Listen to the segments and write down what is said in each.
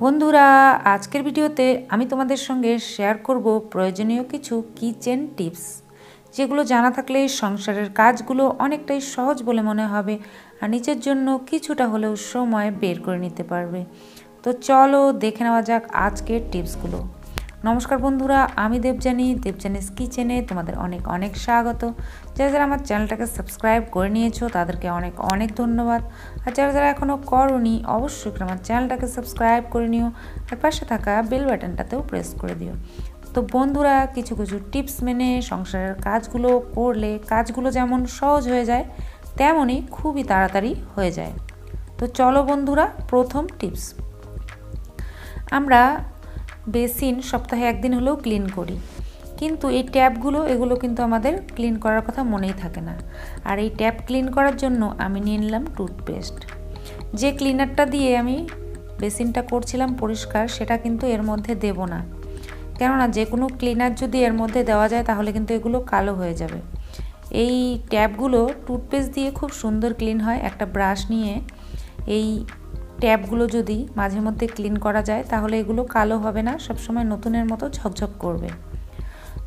বন্ধুরা, আজকের ভিডিওতে আমি তোমাদের সঙ্গে শেয়ার করব প্রয়োজনীয় কিছু কিচেন টিপস, যেগুলো জানা থাকলে সংসারের কাজগুলো অনেকটাই সহজ বলে মনে হবে আর নিজের জন্য কিছুটা হলেও সময় বের করে নিতে পারবে। তো চলো দেখে নেওয়া যাক আজকের টিপসগুলো। নমস্কার বন্ধুরা, আমি দেবজানিস কিচেনে তোমাদের অনেক অনেক স্বাগত। যারা যারা আমার চ্যানেলটাকে সাবস্ক্রাইব করে নিয়েছো তাদেরকে অনেক অনেক ধন্যবাদ। আর যারা যারা এখনও করোনি অবশ্যই আমার চ্যানেলটাকে সাবস্ক্রাইব করে নিও আর পাশে থাকা বেল বাটনটাতেও প্রেস করে দিও। তো বন্ধুরা, কিছু কিছু টিপস মেনে সংসারের কাজগুলো করলে কাজগুলো যেমন সহজ হয়ে যায় তেমনই খুবই তাড়াতাড়ি হয়ে যায়। তো চলো বন্ধুরা, প্রথম টিপস। আমরা বেসিন সপ্তাহে একদিন হলেও ক্লিন করি, কিন্তু এই ট্যাপগুলো এগুলো কিন্তু আমাদের ক্লিন করার কথা মনেই থাকে না। আর এই ট্যাপ ক্লিন করার জন্য আমি নিয়ে নিলাম টুথপেস্ট। যে ক্লিনারটা দিয়ে আমি বেসিনটা করছিলাম পরিষ্কার, সেটা কিন্তু এর মধ্যে দেব না, কেননা যে কোনো ক্লিনার যদি এর মধ্যে দেওয়া যায় তাহলে কিন্তু এগুলো কালো হয়ে যাবে। এই ট্যাপগুলো টুথপেস্ট দিয়ে খুব সুন্দর ক্লিন হয়। একটা ব্রাশ নিয়ে এই ট্যাপগুলো যদি মাঝে মধ্যে ক্লিন করা যায় তাহলে এগুলো কালো হবে না, সবসময় নতুনের মতো ঝকঝক করবে।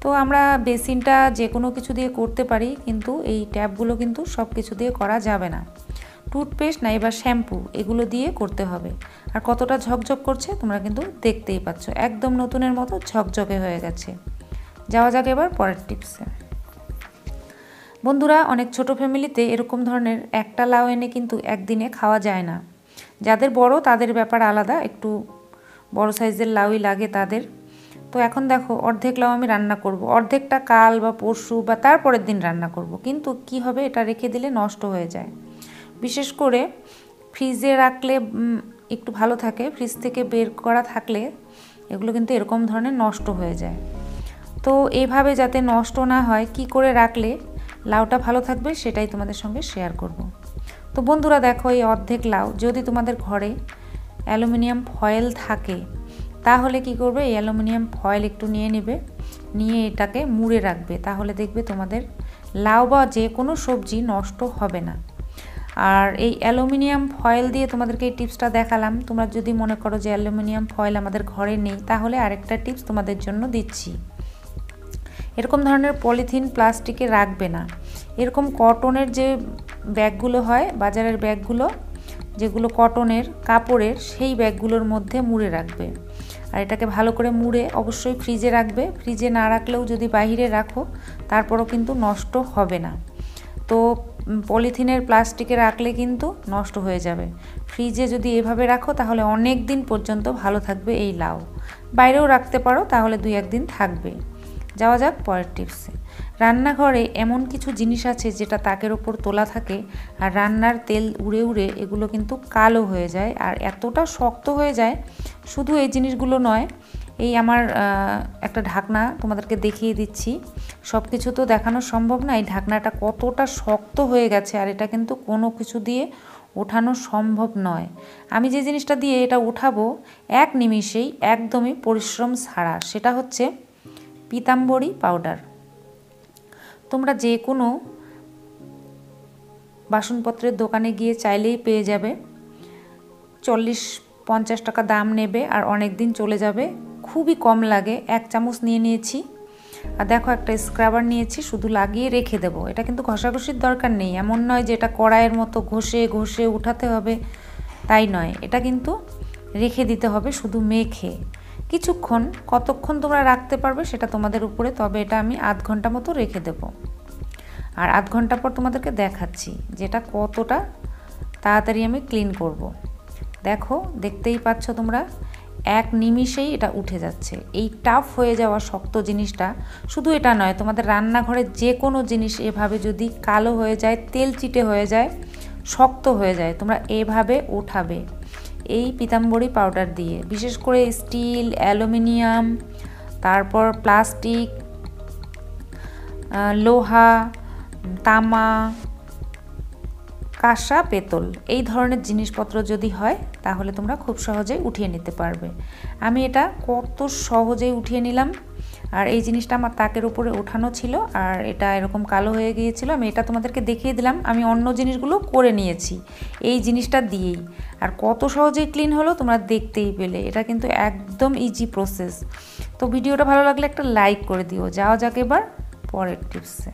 তো আমরা বেসিনটা যে কোনো কিছু দিয়ে করতে পারি, কিন্তু এই ট্যাপগুলো কিন্তু সব কিছু দিয়ে করা যাবে না। টুথপেস্ট নাই বা শ্যাম্পু এগুলো দিয়ে করতে হবে। আর কতটা ঝকঝক করছে তোমরা কিন্তু দেখতেই পাচ্ছ, একদম নতুনের মতো ঝকঝকে হয়ে গেছে। যাওয়া যাক এবার পরের টিপসে। বন্ধুরা, অনেক ছোট ফ্যামিলিতে এরকম ধরনের একটা লাউ এনে কিন্তু একদিনে খাওয়া যায় না। যাদের বড় তাদের ব্যাপার আলাদা, একটু বড় সাইজের লাউই লাগে তাদের। তো এখন দেখো, অর্ধেক লাউ আমি রান্না করব, অর্ধেকটা কাল বা পরশু বা তারপরের দিন রান্না করব। কিন্তু কি হবে, এটা রেখে দিলে নষ্ট হয়ে যায়। বিশেষ করে ফ্রিজে রাখলে একটু ভালো থাকে, ফ্রিজ থেকে বের করা থাকলে এগুলো কিন্তু এরকম ধরনের নষ্ট হয়ে যায়। তো এইভাবে যাতে নষ্ট না হয়, কি করে রাখলে লাউটা ভালো থাকবে সেটাই তোমাদের সঙ্গে শেয়ার করব। তো বন্ধুরা দেখো, এই অর্ধেক লাউ যদি তোমাদের ঘরে অ্যালুমিনিয়াম ফয়েল থাকে তাহলে কি করবে, এই অ্যালুমিনিয়াম ফয়েল একটু নিয়ে নেবে, নিয়ে এটাকে মুড়ে রাখবে। তাহলে দেখবে তোমাদের লাউ বা যে কোনো সবজি নষ্ট হবে না। আর এই অ্যালুমিনিয়াম ফয়েল দিয়ে তোমাদেরকে এই টিপসটা দেখালাম। তোমরা যদি মনে করো যে অ্যালুমিনিয়াম ফয়েল আমাদের ঘরে নেই, তাহলে আরেকটা টিপস তোমাদের জন্য দিচ্ছি। এরকম ধরনের পলিথিন প্লাস্টিকে রাখবে না। এরকম কটনের যে ব্যাগগুলো হয়, বাজারের ব্যাগগুলো যেগুলো কটনের কাপড়ের, সেই ব্যাগগুলোর মধ্যে মুড়ে রাখবে। আর এটাকে ভালো করে মুড়ে অবশ্যই ফ্রিজে রাখবে। ফ্রিজে না রাখলেও যদি বাইরে রাখো তারপরও কিন্তু নষ্ট হবে না। তো পলিথিনের প্লাস্টিকে রাখলে কিন্তু নষ্ট হয়ে যাবে। ফ্রিজে যদি এভাবে রাখো তাহলে অনেক দিন পর্যন্ত ভালো থাকবে এই লাউ। বাইরেও রাখতে পারো, তাহলে 2-1 দিন থাকবে। যাওয়া যাক পরের টিপসে। রান্নাঘরে এমন কিছু জিনিস আছে যেটা তাকের ওপর তোলা থাকে, আর রান্নার তেল উড়ে উড়ে এগুলো কিন্তু কালো হয়ে যায় আর এতটা শক্ত হয়ে যায়। শুধু এই জিনিসগুলো নয়, এই আমার একটা ঢাকনা তোমাদেরকে দেখিয়ে দিচ্ছি। সব কিছু তো দেখানো সম্ভব না। এই ঢাকনাটা কতটা শক্ত হয়ে গেছে, আর এটা কিন্তু কোনো কিছু দিয়ে ওঠানো সম্ভব নয়। আমি যে জিনিসটা দিয়ে এটা উঠাবো এক নিমিষেই, একদমই পরিশ্রম ছাড়া, সেটা হচ্ছে পিতাম্বরী পাউডার। তোমরা যে কোনো বাসনপত্রের দোকানে গিয়ে চাইলেই পেয়ে যাবে। 40-50 টাকা দাম নেবে আর অনেক দিন চলে যাবে, খুবই কম লাগে। 1 চামচ নিয়ে নিয়েছি। আর দেখো, একটা স্ক্রাবার নিয়েছি, শুধু লাগিয়ে রেখে দেবো। এটা কিন্তু ঘষাঘষির দরকার নেই, এমন নয় যে এটা কড়াইয়ের মতো ঘষে ঘষে উঠাতে হবে, তাই নয়। এটা কিন্তু রেখে দিতে হবে শুধু মেখে কিছুক্ষণ। কতক্ষণ তোমরা রাখতে পারবে সেটা তোমাদের উপরে, তবে এটা আমি আধ ঘন্টা মতো রেখে দেব। আর আধ ঘন্টা পর তোমাদেরকে দেখাচ্ছি যেটা কতটা তাড়াতাড়ি আমি ক্লিন করব। দেখো, দেখতেই পাচ্ছ তোমরা, এক নিমিষেই এটা উঠে যাচ্ছে। এই টাফ হয়ে যাওয়া শক্ত জিনিসটা শুধু এটা নয়, তোমাদের রান্নাঘরের যে কোনো জিনিস এভাবে যদি কালো হয়ে যায়, তেল চিটে হয়ে যায়, শক্ত হয়ে যায়, তোমরা এভাবে উঠাবে এই পিতাম্বরী পাউডার দিয়ে। বিশেষ করে স্টিল, অ্যালুমিনিয়াম, তারপর প্লাস্টিক, লোহা, তামা, কাঁসা পেতল এই ধরনের জিনিসপত্র যদি হয় তাহলে তোমরা খুব সহজেই উঠিয়ে নিতে পারবে। আমি এটা কত সহজেই উঠিয়ে নিলাম। আর এই জিনিসটা আমার তাকের উপরে ওঠানো ছিল আর এটা এরকম কালো হয়ে গিয়েছিল। আমি এটা তোমাদেরকে দেখিয়ে দিলাম, আমি অন্য জিনিসগুলো করে নিয়েছি এই জিনিসটা দিয়েই। আর কত সহজেই ক্লিন হলো তোমরা দেখতেই পেলে। এটা কিন্তু একদম ইজি প্রসেস। তো ভিডিওটা ভালো লাগলে একটা লাইক করে দিও। যাওয়া যাক এবার পরের টিপসে।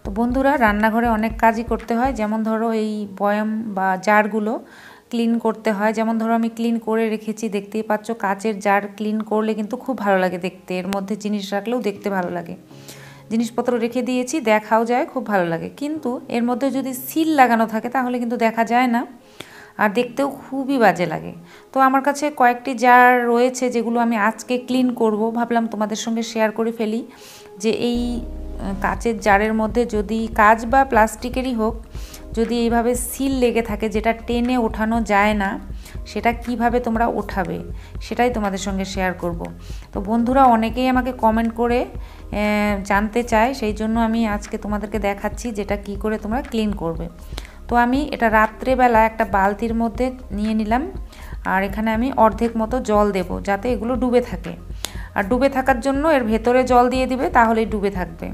তো বন্ধুরা, রান্নাঘরে অনেক কাজই করতে হয়, যেমন ধরো এই বয়াম বা জারগুলো ক্লিন করতে হয়। যেমন ধরো আমি ক্লিন করে রেখেছি, দেখতেই পাচ্ছ। কাচের জার ক্লিন করলে কিন্তু খুব ভালো লাগে দেখতে, এর মধ্যে জিনিস রাখলেও দেখতে ভালো লাগে। জিনিসপত্র রেখে দিয়েছি, দেখাও যায়, খুব ভালো লাগে। কিন্তু এর মধ্যে যদি সিল লাগানো থাকে তাহলে কিন্তু দেখা যায় না আর দেখতেও খুবই বাজে লাগে। তো আমার কাছে কয়েকটি জার রয়েছে যেগুলো আমি আজকে ক্লিন করব, ভাবলাম তোমাদের সঙ্গে শেয়ার করে ফেলি যে এই কাচের জারের মধ্যে যদি কাঁচ বা প্লাস্টিকেরই হোক, যদি এইভাবে সিল লেগে থাকে যেটা টেনে ওঠানো যায় না, সেটা কিভাবে তোমরা ওঠাবে সেটাই তোমাদের সঙ্গে শেয়ার করব। তো বন্ধুরা অনেকেই আমাকে কমেন্ট করে জানতে চায়, সেই জন্য আমি আজকে তোমাদেরকে দেখাচ্ছি যেটা কি করে তোমরা ক্লিন করবে। তো আমি এটা রাত্রেবেলা একটা বালতির মধ্যে নিয়ে নিলাম আর এখানে আমি অর্ধেক মতো জল দেব যাতে এগুলো ডুবে থাকে। আর ডুবে থাকার জন্য এর ভেতরে জল দিয়ে দিবে, তাহলেই ডুবে থাকবে।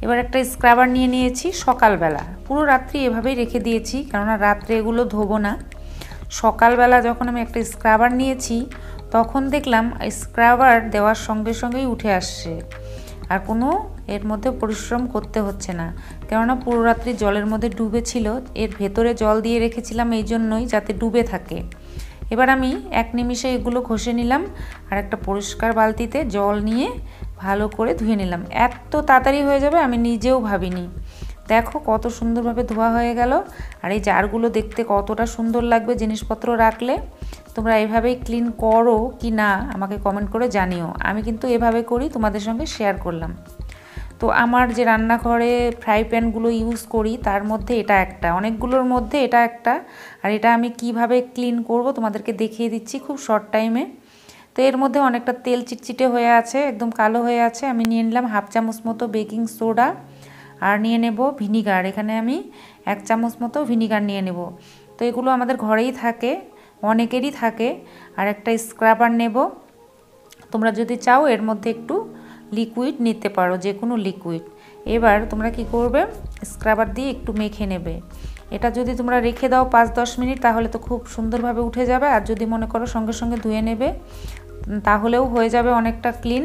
এবার একটা স্ক্রাবার নিয়ে নিয়েছি সকালবেলা, পুরো রাত্রি এভাবেই রেখে দিয়েছি কেননা রাত্রে এগুলো ধোবো না। সকালবেলা যখন আমি একটা স্ক্রাবার নিয়েছি তখন দেখলাম স্ক্রাবার দেওয়ার সঙ্গে সঙ্গেই উঠে আসছে আর কোনো এর মধ্যে পরিশ্রম করতে হচ্ছে না, কেননা পুরো রাত্রি জলের মধ্যে ডুবে ছিল। এর ভেতরে জল দিয়ে রেখেছিলাম এই জন্যই যাতে ডুবে থাকে। এবার আমি এক নিমিষে এগুলো ঘষে নিলাম আর একটা পরিষ্কার বালতিতে জল নিয়ে ভালো করে ধুয়ে নিলাম। এত তাড়াতাড়ি হয়ে যাবে আমি নিজেও ভাবিনি। দেখো কত সুন্দরভাবে ধোয়া হয়ে গেল। আর এই জারগুলো দেখতে কতটা সুন্দর লাগবে জিনিসপত্র রাখলে। তোমরা এভাবেই ক্লিন করো কি না আমাকে কমেন্ট করে জানিও। আমি কিন্তু এভাবে করি, তোমাদের সঙ্গে শেয়ার করলাম। তো আমার যে রান্নাঘরে ফ্রাই প্যানগুলো ইউজ করি তার মধ্যে এটা একটা, অনেকগুলোর মধ্যে এটা একটা। আর এটা আমি কিভাবে ক্লিন করব তোমাদেরকে দেখিয়ে দিচ্ছি খুব শর্ট টাইমে। তো এর মধ্যে অনেকটা তেল চিটচিটে হয়ে আছে, একদম কালো হয়ে আছে। আমি নিয়ে নিলাম হাফ চামচ মতো বেকিং সোডা আর নিয়ে নেব ভিনিগার। এখানে আমি 1 চামচ মতো ভিনিগার নিয়ে নেব। তো এগুলো আমাদের ঘরেই থাকে, অনেকেরই থাকে। আর একটা স্ক্রাবার নেব। তোমরা যদি চাও এর মধ্যে একটু লিকুইড নিতে পারো, যে কোনো লিকুইড। এবার তোমরা কি করবে, স্ক্রাবার দিয়ে একটু মেখে নেবে। এটা যদি তোমরা রেখে দাও 5-10 মিনিট তাহলে তো খুব সুন্দরভাবে উঠে যাবে। আর যদি মনে করো সঙ্গে সঙ্গে ধুয়ে নেবে তাহলেও হয়ে যাবে অনেকটা ক্লিন।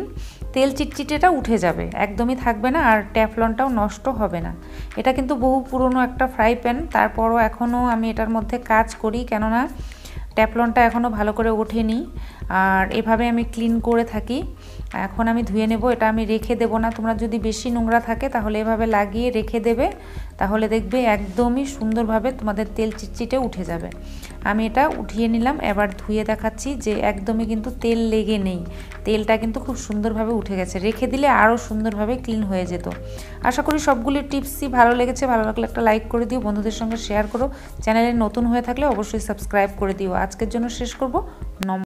তেল চিটচিটেটা উঠে যাবে, একদমই থাকবে না আর ট্যাফলনটাও নষ্ট হবে না। এটা কিন্তু বহু পুরনো একটা ফ্রাই প্যান, তারপরও এখনও আমি এটার মধ্যে কাজ করি কেননা ট্যাফলনটা এখনও ভালো করে ওঠেনি। আর এভাবে আমি ক্লিন করে থাকি। এখন আমি ধুয়ে নেব। এটা আমি রেখে দেব না, তোমরা যদি বেশি নোংরা থাকে তাহলে এভাবে লাগিয়ে রেখে দেবে, তাহলে দেখবে একদমই সুন্দরভাবে তোমাদের তেল চিটচিটে উঠে যাবে। আমি এটা উঠিয়ে নিলাম। এবার ধুয়ে দেখাচ্ছি যে একদমই কিন্তু তেল লেগে নেই, তেলটা কিন্তু খুব সুন্দরভাবে উঠে গেছে। রেখে দিলে আরও সুন্দরভাবে ক্লিন হয়ে যেত। আশা করি সবগুলি টিপসই ভালো লেগেছে। ভালো লাগলে একটা লাইক করে দিও, বন্ধুদের সঙ্গে শেয়ার করো। চ্যানেলে নতুন হয়ে থাকলে অবশ্যই সাবস্ক্রাইব করে দিও। আজকের জন্য শেষ করব।